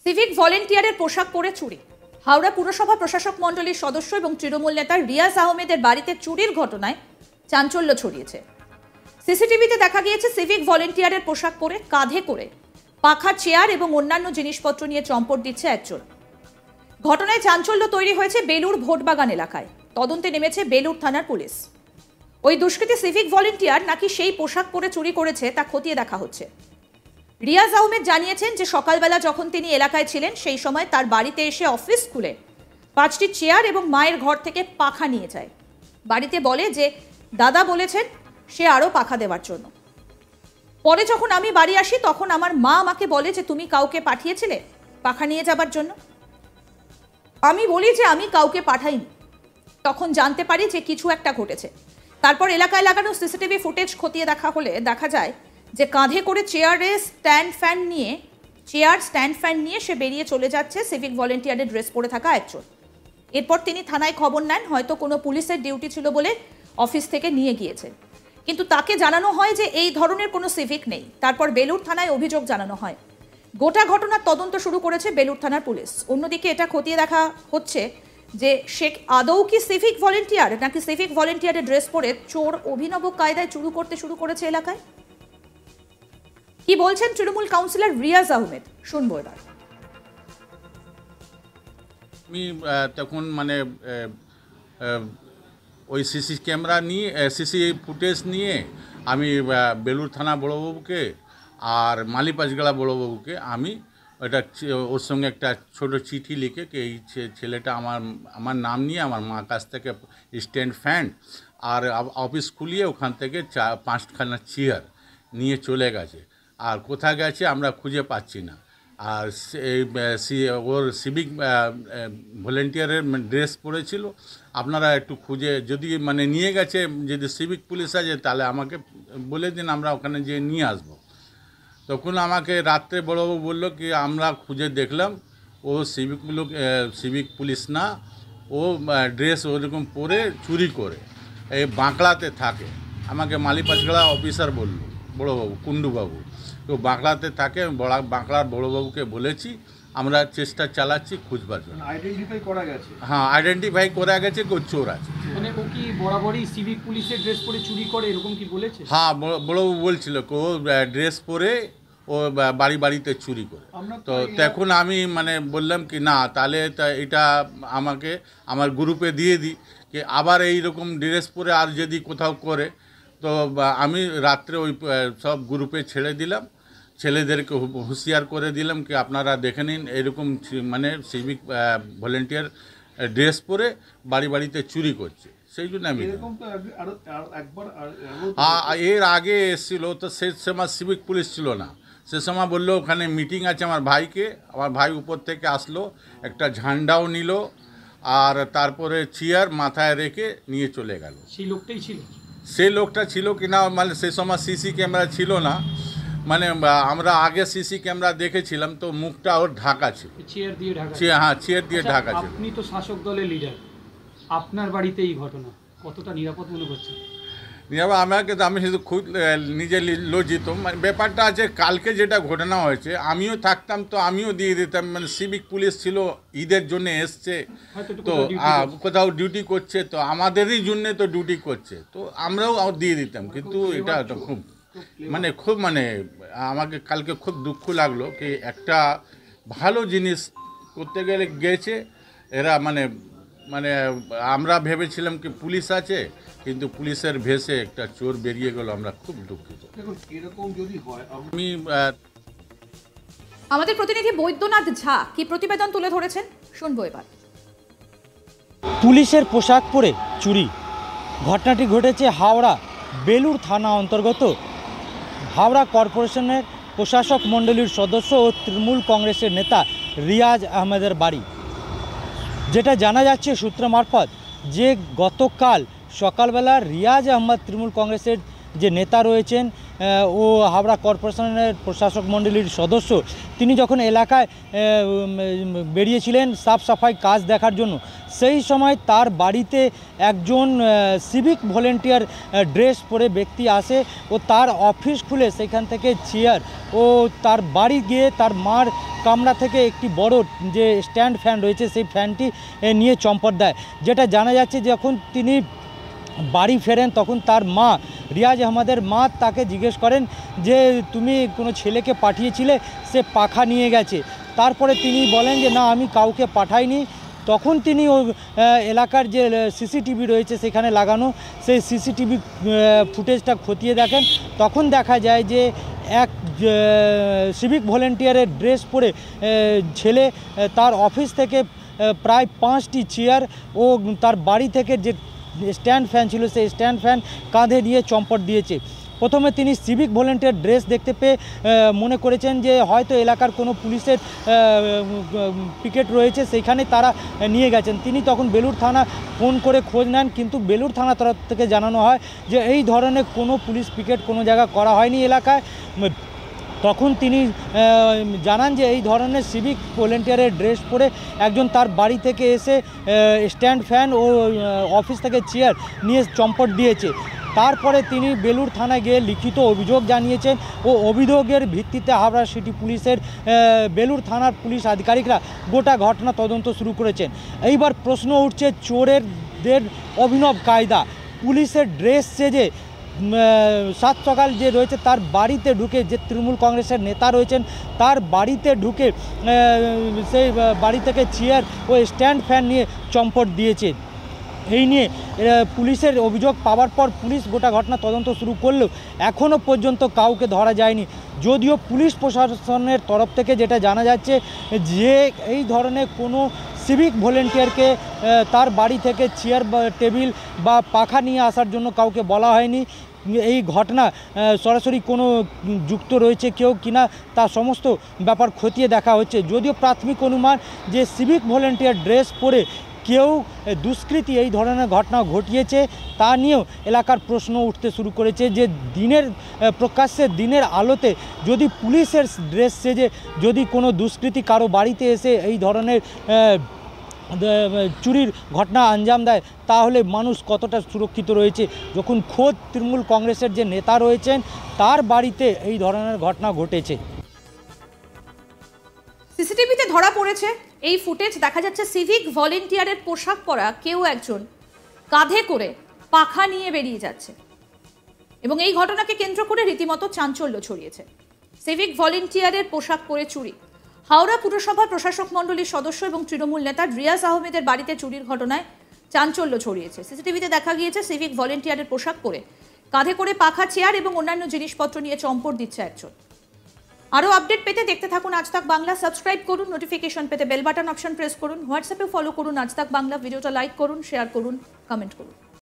Civic ভলেন্টিয়ারের পোশাক পরে চুরি। হাওড়া পুরসভা প্রশাসক মণ্ডলীর সদস্য এবং তৃণমূল নেতা রিয়াজ আহমেদের বাড়িতে চুরির ঘটনায় চাঞ্চল্য ছড়িয়েছে। সিসিটিভিতে দেখা গিয়েছে সিভিক ভলেন্টিয়ারের পোশাক পরে কাঁধে করে পাখা, চেয়ার এবং অন্যান্য জিনিসপত্র নিয়ে চম্পট দিচ্ছে একজন। ঘটনায় চাঞ্চল্য তৈরি হয়েছে বেলুর ভোটবাগান এলাকায়। তদন্তে নেমেছে বেলুর থানার পুলিশ। ওই দুষ্কৃতী সিভিক ভলেন্টিয়ার নাকি সেই পোশাক পরে চুরি করেছে তা খতিয়ে দেখা হচ্ছে। রিয়াজ আহমেদ জানিয়েছেন যে সকালবেলা যখন তিনি এলাকায় ছিলেন সেই সময় তার বাড়িতে এসে অফিস খুলে 5টি চেয়ার এবং মায়ের ঘর থেকে পাখা নিয়ে যায়। বাড়িতে বলে যে দাদা বলেছেন সে আরও পাখা দেওয়ার জন্য। পরে যখন আমি বাড়ি আসি তখন আমার মা আমাকে বলে যে তুমি কাউকে পাঠিয়েছিলে পাখা নিয়ে যাবার জন্য। আমি বলি যে আমি কাউকে পাঠাইনি। তখন জানতে পারি যে কিছু একটা ঘটেছে। তারপর এলাকায় লাগানো সিসিটিভি ফুটেজ খতিয়ে দেখা হলে দেখা যায় যে কাঁধে করে চেয়ার স্ট্যান্ড ফ্যান নিয়ে সে বেরিয়ে চলে যাচ্ছে সিভিক ভলেন্টিয়ারের ড্রেস পরে থাকা একজন। এরপর তিনি থানায় খবর নেন, হয়তো কোনো পুলিশের ডিউটি ছিল বলে অফিস থেকে নিয়ে গিয়েছেন। কিন্তু তাকে জানানো হয় যে এই ধরনের কোনো সিভিক নেই। তারপর বেলুর থানায় অভিযোগ জানানো হয়। গোটা ঘটনার তদন্ত শুরু করেছে বেলুর থানার পুলিশ। অন্যদিকে এটা খতিয়ে দেখা হচ্ছে যে শেখ আদৌ কি সিভিক ভলেন্টিয়ার, নাকি সিভিক ভলেন্টিয়ারের ড্রেস পরে চোর অভিনব কায়দায় চুরি করতে শুরু করেছে এলাকায়। কি বলছেন তৃণমূল কাউন্সিলর রিয়াজ আহমেদ, শুনবো এবার। আমি তখন ওই সিসি ফুটেজ নিয়ে আমি বেলুর থানা বড়বাবুকে আর মালিপাঁচগাড়া বড়বাবুকে আমি ওর সঙ্গে একটা ছোট চিঠি লিখে এই ছেলেটা আমার নাম নিয়ে আমার মার কাছ থেকে স্ট্যান্ড ফ্যান আর অফিস খুলিয়ে ওখান থেকে 5খানা চেয়ার নিয়ে চলে গেছে। আর কোথায় গেছে আমরা খুঁজে পাচ্ছি না। আর ওর সিভিক ভলেন্টিয়ারের ড্রেস পরেছিল। আপনারা একটু খুঁজে যদি নিয়ে গেছে, যদি সিভিক পুলিশ আছে তাহলে আমাকে বলে দিন, আমরা ওখানে যেয়ে নিয়ে আসব। তখন আমাকে রাত্রে বড়বাবু বললো কি আমরা খুঁজে দেখলাম ও সিভিক পুলিশ না, ও ড্রেস ওরকম পরে চুরি করে এই বাঁকড়াতে থাকে। আমাকে মালিপাঁচগাড়া অফিসার বলল বড়বাবু, কুণ্ডুবাবু, তো বাঁকড়াতে থাকে। বাঁকড়ার বড়বাবুকে বলেছি, আমরা চেষ্টা চালাচ্ছি খুঁজবার জন্য। আইডেন্টিফাই করা গেছে? হ্যাঁ, আইডেন্টিফাই করা গেছে কেউ চোর আছে। ও কি বরাবরই সিভিক পুলিশের ড্রেস পরে চুরি করে এরকম কি বলেছে? হ্যাঁ, বড়বাবু বলছিল ও ড্রেস পরে ও বাড়িতে চুরি করে। তো তখন আমি বললাম কি না, তাহলে এটা আমাকে আমার গ্রুপে দিয়ে দিই, কি আবার এইরকম ড্রেস পরে আর যদি কোথাও করে তো আমি রাত্রে ওই সব গ্রুপে ছেড়ে দিলাম। ছেলেদেরকে হুঁশিয়ার করে দিলাম কি আপনারা দেখে নিন এরকম সিভিক ভলেন্টিয়ার ড্রেস পরে বাড়িতে চুরি করছে। সেই জন্য আমি এর আগে এসেছিল তো সে সময় সিভিক পুলিশ ছিল না। সে সময় বললো ওখানে মিটিং আছে আমার ভাই উপর থেকে আসলো, একটা ঝান্ডাও নিল আর তারপরে চেয়ার মাথায় রেখে নিয়ে চলে গেল। সেই লোকটা ছিল কিনা সে সময় সিসি ক্যামেরা ছিল না। আমরা আগে সিসি ক্যামেরা দেখেছিলাম তো মুখটা ওর ঢাকা ছিল, চেয়ার দিয়ে ঢাকা ছিল। আপনি তো শাসক দলের লিডার, আপনার বাড়িতে এই ঘটনা কতটা নিরাপদ মনে করছেন? আমি শুধু খুব নিজে লজ্জিত। ব্যাপারটা আছে, কালকে যেটা ঘটনা হয়েছে আমিও থাকতাম তো আমিও দিয়ে দিতাম। সিভিক পুলিশ ছিল, ঈদের জন্য এসছে তো কোথাও ডিউটি করছে, তো আমাদেরই জন্যে তো ডিউটি করছে, তো আমরাও দিয়ে দিতাম। কিন্তু এটা খুব আমাকে কালকে খুব দুঃখ লাগলো কি একটা ভালো জিনিস করতে গেছে এরা আমরা ভেবেছিলাম কি পুলিশ আছে, কিন্তু পুলিশের ভেসে একটা চোর বেরিয়ে গেল। আমরা খুব দুঃখিত। আমাদের প্রতিনিধি বৈদ্যনাথ ঝা কি প্রতিবেদন তুলে ধরেছেন, শুনবো এবার। পুলিশের পোশাক পরে চুরি। ঘটনাটি ঘটেছে হাওড়া বেলুর থানা অন্তর্গত হাওড়া কর্পোরেশনের প্রশাসক মণ্ডলীর সদস্য ও তৃণমূল কংগ্রেসের নেতা রিয়াজ আহমেদের বাড়ি। যেটা জানা যাচ্ছে সূত্র মারফত যে গতকাল সকালবেলা রিয়াজ আহমেদ তৃণমূল কংগ্রেসের যে নেতা রয়েছেন ও হাওড়া কর্পোরেশনের প্রশাসক মণ্ডলীর সদস্য, তিনি যখন এলাকায় বেরিয়েছিলেন সাফ সাফাই কাজ দেখার জন্য, সেই সময় তার বাড়িতে একজন সিভিক ভলেন্টিয়ার ড্রেস পরে ব্যক্তি আসে ও তার অফিস খুলে সেখান থেকে চেয়ার ও তার বাড়ি গিয়ে তার মার কামরা থেকে একটি বড় যে স্ট্যান্ড ফ্যান রয়েছে সেই ফ্যানটি নিয়ে চম্পট দেয়। যেটা জানা যাচ্ছে যখন তিনি বাড়ি ফেরেন তখন তার মা রিয়াজ আহমেদের মা তাকে জিজ্ঞেস করেন যে তুমি কোনো ছেলেকে পাঠিয়েছিলে, সে পাখা নিয়ে গেছে। তারপরে তিনি বলেন যে না, আমি কাউকে পাঠাইনি। তখন তিনি ওই এলাকার যে সিসিটিভি রয়েছে সেখানে লাগানো সেই সিসিটিভি ফুটেজটা খতিয়ে দেখেন। তখন দেখা যায় যে এক সিভিক ভলেন্টিয়ারের ড্রেস পরে ছেলে তার অফিস থেকে প্রায় 5টি চেয়ার ও তার বাড়ি থেকে যে স্ট্যান্ড ফ্যান ছিল সেই স্ট্যান্ড ফ্যান কাঁধে নিয়ে চম্পট দিয়েছে। প্রথমে তিনি সিভিক ভলেন্টিয়ার ড্রেস দেখতে পেয়ে মনে করেছেন যে হয়তো এলাকার কোনো পুলিশের পিকেট রয়েছে, সেইখানে তারা নিয়ে গেছেন। তিনি তখন বেলুড় থানা ফোন করে খোঁজ নেন, কিন্তু বেলুড় থানা তরফ থেকে জানানো হয় যে এই ধরনের কোনো পুলিশ পিকেট কোনো জায়গা করা হয়নি এলাকায়। তখন তিনি জানান যে এই ধরনের সিভিক ভলেন্টিয়ারের ড্রেস পরে একজন তার বাড়ি থেকে এসে স্ট্যান্ড ফ্যান ও অফিস থেকে চেয়ার নিয়ে চম্পট দিয়েছে। তারপরে তিনি বেলুড় থানায় গিয়ে লিখিত অভিযোগ জানিয়েছেন ও অভিযোগের ভিত্তিতে হাওড়া সিটি পুলিশের বেলুড় থানার পুলিশ আধিকারিকরা গোটা ঘটনা তদন্ত শুরু করেছেন। এইবার প্রশ্ন উঠছে চোরেরদের অভিনব কায়দা। পুলিশের ড্রেস সেজে সাত সকাল যে রয়েছে তার বাড়িতে ঢুকে, যে তৃণমূল কংগ্রেসের নেতা রয়েছেন তার বাড়িতে ঢুকে সেই বাড়ি থেকে চেয়ার ও স্ট্যান্ড ফ্যান নিয়ে চম্পট দিয়েছে। এই নিয়ে পুলিশের অভিযোগ পাওয়ার পর পুলিশ গোটা ঘটনা তদন্ত শুরু করলেও এখনও পর্যন্ত কাউকে ধরা যায়নি। যদিও পুলিশ প্রশাসনের তরফ থেকে যেটা জানা যাচ্ছে যে এই ধরনের কোনো সিভিক ভলেন্টিয়ারকে তার বাড়ি থেকে চেয়ার বা টেবিল বা পাখা নিয়ে আসার জন্য কাউকে বলা হয়নি। এই ঘটনা সরাসরি কোনো যুক্ত রয়েছে কেউ কিনা তা সমস্ত ব্যাপার খতিয়ে দেখা হচ্ছে। যদিও প্রাথমিক অনুমান যে সিভিক ভলেন্টিয়ার ড্রেস পরে কেউ দুষ্কৃতী এই ধরনের ঘটনা ঘটিয়েছে তা নিয়েও এলাকার প্রশ্ন উঠতে শুরু করেছে যে দিনের প্রকাশ্যে দিনের আলোতে যদি পুলিশের ড্রেস সেজে যদি কোনো দুষ্কৃতী কারো বাড়িতে এসে এই ধরনের চুরির ঘটনা আঞ্জাম দেয় তাহলে মানুষ কতটা সুরক্ষিত রয়েছে, যখন খোদ তৃণমূল কংগ্রেসের যে নেতা রয়েছেন তার বাড়িতে এই ধরনের ঘটনা ঘটেছে। সিসিটিভিতে ধরা পড়েছে এই ফুটেজ। দেখা যাচ্ছে সিভিক ভলেন্টিয়ারের পোশাক পরা কেউ একজন কাঁধে করে পাখা নিয়ে বেরিয়ে যাচ্ছে এবং এই ঘটনাকে কেন্দ্র করে রীতিমতো চাঞ্চল্য ছড়িয়েছে। সিভিক ভলেন্টিয়ারের পোশাক পরে চুরি। হাওড়া পুরসভা প্রশাসক মণ্ডলীর সদস্য এবং তৃণমূল নেতা রিয়াজ আহমেদের বাড়িতে চুরির ঘটনায় চাঞ্চল্য ছড়িয়েছে। সিসিটিভিতে দেখা গিয়েছে সিভিক ভলেন্টিয়ারের পোশাক পরে কাঁধে করে পাখা, চেয়ার এবং অন্যান্য জিনিসপত্র নিয়ে চম্পট দিচ্ছে একজন। আরও আপডেট পেতে দেখতে থাকুন আজ তাক বাংলা। সাবস্ক্রাইব করুন, নোটিফিকেশন পেতে বেল বাটন অপশন প্রেস করুন, হোয়াটসঅ্যাপে ফলো করুন আজ তাক বাংলা। ভিডিওটা লাইক করুন, শেয়ার করুন, কমেন্ট করুন।